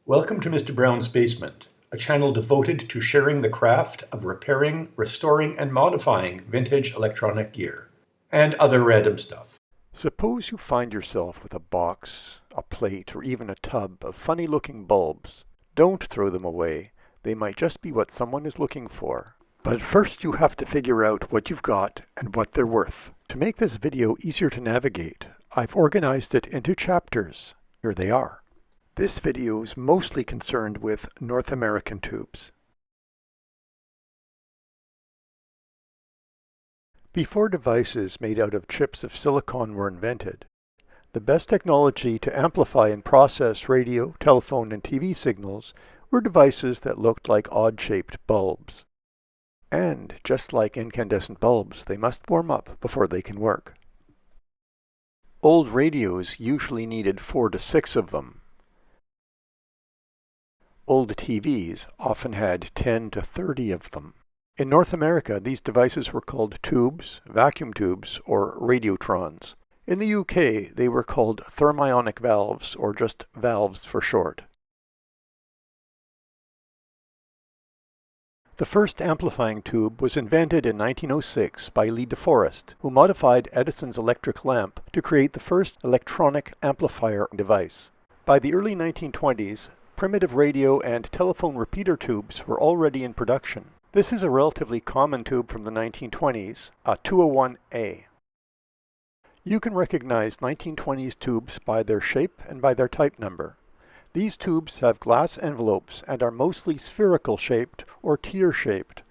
Welcome to Mr. Brown's Basement, a channel devoted to sharing the craft of repairing, restoring, and modifying vintage electronic gear, and other random stuff. Suppose you find yourself with a box, a plate, or even a tub of funny-looking bulbs. Don't throw them away. They might just be what someone is looking for. But first you have to figure out what you've got and what they're worth. To make this video easier to navigate, I've organized it into chapters. Here they are. This video is mostly concerned with North American tubes. Before devices made out of chips of silicon were invented, the best technology to amplify and process radio, telephone, and TV signals were devices that looked like odd-shaped bulbs. And just like incandescent bulbs, they must warm up before they can work. Old radios usually needed 4 to 6 of them. Old TVs often had 10 to 30 of them. In North America, these devices were called tubes, vacuum tubes, or radiotrons. In the UK, they were called thermionic valves, or just valves for short. The first amplifying tube was invented in 1906 by Lee De Forest, who modified Edison's electric lamp to create the first electronic amplifier device. By the early 1920s, primitive radio and telephone repeater tubes were already in production. This is a relatively common tube from the 1920s, a 201A. You can recognize 1920s tubes by their shape and by their type number. These tubes have glass envelopes and are mostly spherical shaped or tear shaped.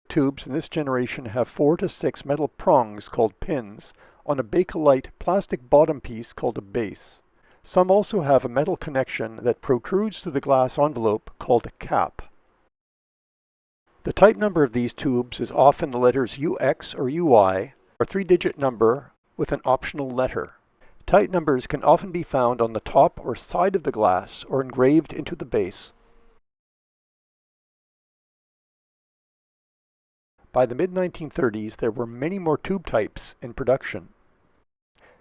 Tubes in this generation have 4 to 6 metal prongs called pins on a Bakelite plastic bottom piece called a base. Some also have a metal connection that protrudes through the glass envelope called a cap. The type number of these tubes is often the letters UX or UY, or 3-digit number with an optional letter. Type numbers can often be found on the top or side of the glass or engraved into the base. By the mid-1930s, there were many more tube types in production.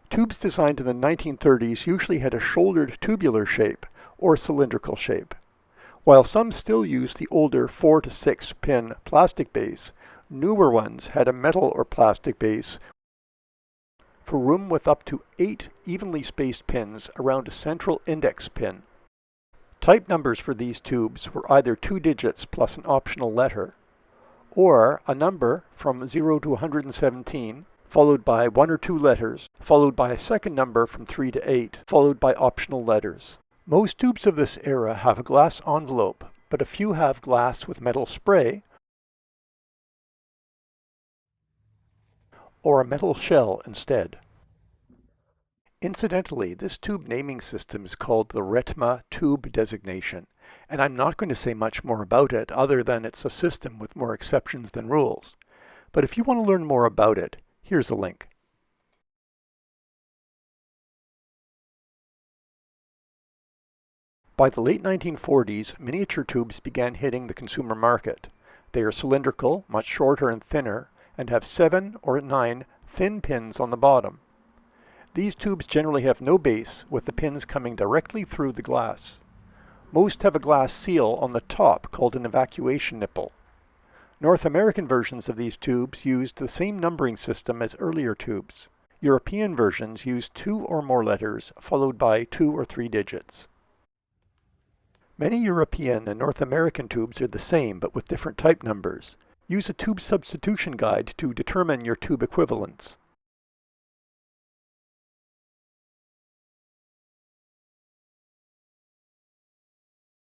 Tubes designed in the 1930s usually had a shouldered tubular shape or cylindrical shape. While some still used the older 4 to 6 pin plastic base, newer ones had a metal or plastic base for room with up to 8 evenly spaced pins around a central index pin. Type numbers for these tubes were either 2 digits plus an optional letter, or a number from 0 to 117, followed by 1 or 2 letters, followed by a second number from 3 to 8, followed by optional letters. Most tubes of this era have a glass envelope, but a few have glass with metal spray, or a metal shell instead. Incidentally, this tube naming system is called the RETMA tube designation, and I'm not going to say much more about it other than it's a system with more exceptions than rules. But if you want to learn more about it, here's a link. By the late 1940s, miniature tubes began hitting the consumer market. They are cylindrical, much shorter and thinner, and have 7 or 9 thin pins on the bottom. These tubes generally have no base, with the pins coming directly through the glass. Most have a glass seal on the top called an evacuation nipple. North American versions of these tubes used the same numbering system as earlier tubes. European versions used 2 or more letters, followed by 2 or 3 digits. Many European and North American tubes are the same, but with different type numbers. Use a tube substitution guide to determine your tube equivalents.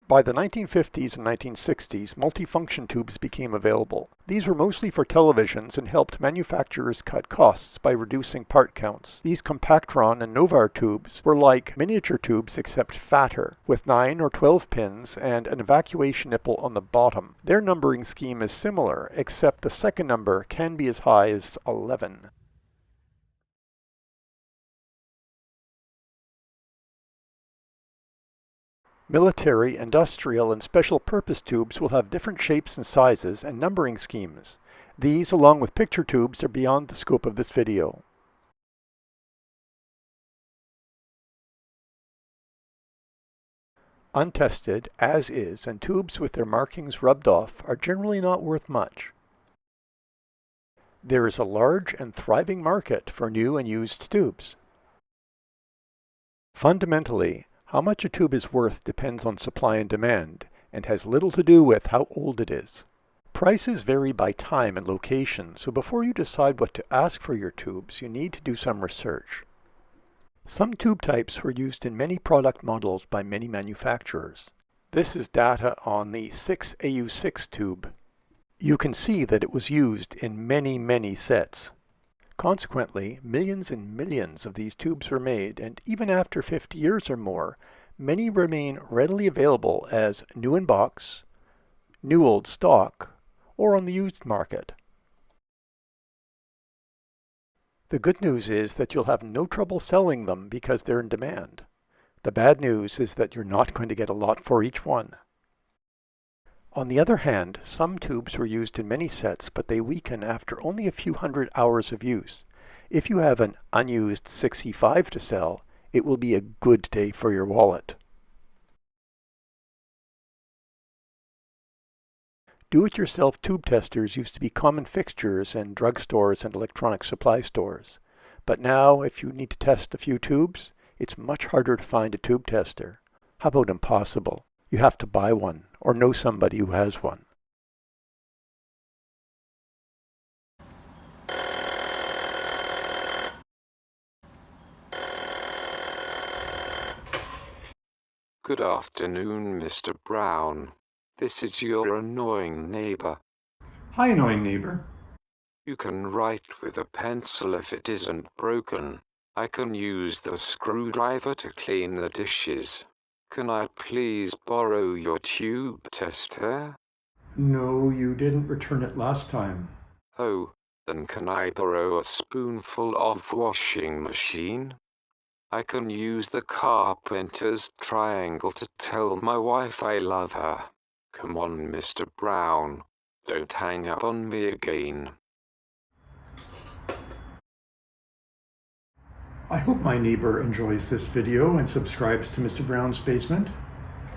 By the 1950s and 1960s, multifunction tubes became available. These were mostly for televisions and helped manufacturers cut costs by reducing part counts. These Compactron and Novar tubes were like miniature tubes except fatter, with 9 or 12 pins and an evacuation nipple on the bottom. Their numbering scheme is similar, except the second number can be as high as 11. Military, industrial, and special purpose tubes will have different shapes and sizes and numbering schemes. These, along with picture tubes, are beyond the scope of this video. Untested, as is, and tubes with their markings rubbed off are generally not worth much. There is a large and thriving market for new and used tubes. Fundamentally, how much a tube is worth depends on supply and demand, and has little to do with how old it is. Prices vary by time and location, so before you decide what to ask for your tubes, you need to do some research. Some tube types were used in many product models by many manufacturers. This is data on the 6AU6 tube. You can see that it was used in many sets. Consequently, millions and millions of these tubes were made, and even after 50 years or more, many remain readily available as new in box, new old stock, or on the used market. The good news is that you'll have no trouble selling them because they're in demand. The bad news is that you're not going to get a lot for each one. On the other hand, some tubes were used in many sets, but they weaken after only a few hundred hours of use. If you have an unused 6E5 to sell, it will be a good day for your wallet. Do-it-yourself tube testers used to be common fixtures in drugstores and electronic supply stores. But now, if you need to test a few tubes, it's much harder to find a tube tester. How about impossible? You have to buy one, or know somebody who has one. Good afternoon, Mr. Brown. This is your annoying neighbor. Hi, annoying neighbor. You can write with a pencil if it isn't broken. I can use the screwdriver to clean the dishes. Can I please borrow your tube tester? No, you didn't return it last time. Oh, then can I borrow a spoonful of washing machine? I can use the carpenter's triangle to tell my wife I love her. Come on, Mr. Brown. Don't hang up on me again. I hope my neighbor enjoys this video and subscribes to Mr. Brown's Basement,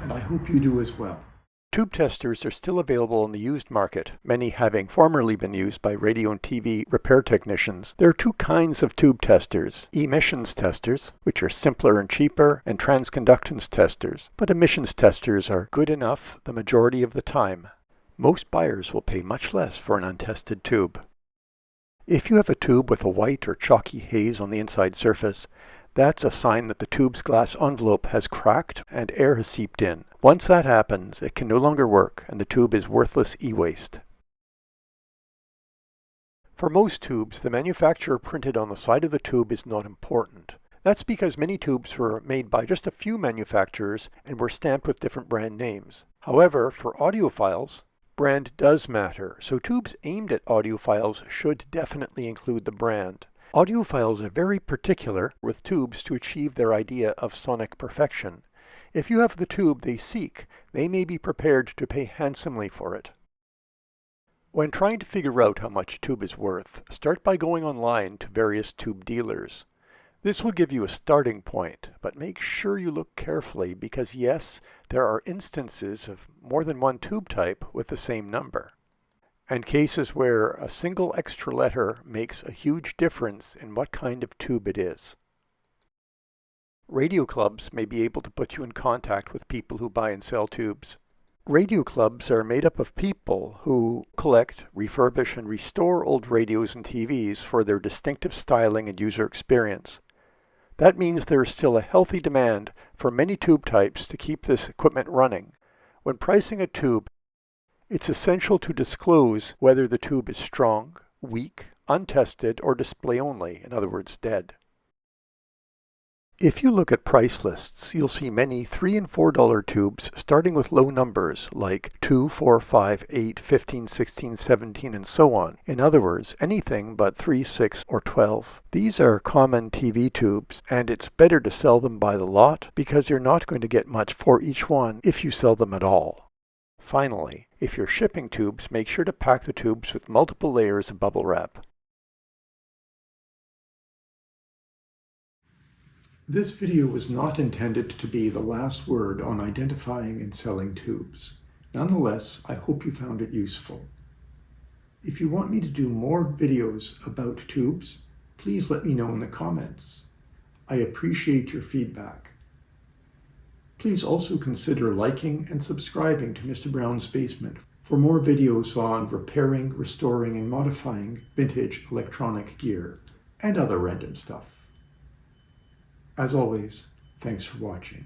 and I hope you do as well. Tube testers are still available in the used market, many having formerly been used by radio and TV repair technicians. There are two kinds of tube testers: emissions testers, which are simpler and cheaper, and transconductance testers. But emissions testers are good enough the majority of the time. Most buyers will pay much less for an untested tube. If you have a tube with a white or chalky haze on the inside surface, that's a sign that the tube's glass envelope has cracked and air has seeped in. Once that happens, it can no longer work and the tube is worthless e-waste. For most tubes, the manufacturer printed on the side of the tube is not important. That's because many tubes were made by just a few manufacturers and were stamped with different brand names. However, for audiophiles, brand does matter, so tubes aimed at audiophiles should definitely include the brand. Audiophiles are very particular with tubes to achieve their idea of sonic perfection. If you have the tube they seek, they may be prepared to pay handsomely for it. When trying to figure out how much a tube is worth, start by going online to various tube dealers. This will give you a starting point, but make sure you look carefully because yes, there are instances of more than one tube type with the same number, and cases where a single extra letter makes a huge difference in what kind of tube it is. Radio clubs may be able to put you in contact with people who buy and sell tubes. Radio clubs are made up of people who collect, refurbish, and restore old radios and TVs for their distinctive styling and user experience. That means there is still a healthy demand for many tube types to keep this equipment running. When pricing a tube, it's essential to disclose whether the tube is strong, weak, untested, or display only, in other words, dead. If you look at price lists, you'll see many $3 and $4 tubes starting with low numbers like 2, 4, 5, 8, 15, 16, 17, and so on. In other words, anything but 3, 6, or 12. These are common TV tubes, and it's better to sell them by the lot because you're not going to get much for each one if you sell them at all. Finally, if you're shipping tubes, make sure to pack the tubes with multiple layers of bubble wrap. This video was not intended to be the last word on identifying and selling tubes. Nonetheless, I hope you found it useful. If you want me to do more videos about tubes, please let me know in the comments. I appreciate your feedback. Please also consider liking and subscribing to Mr. Brown's Basement for more videos on repairing, restoring, and modifying vintage electronic gear and other random stuff. As always, thanks for watching.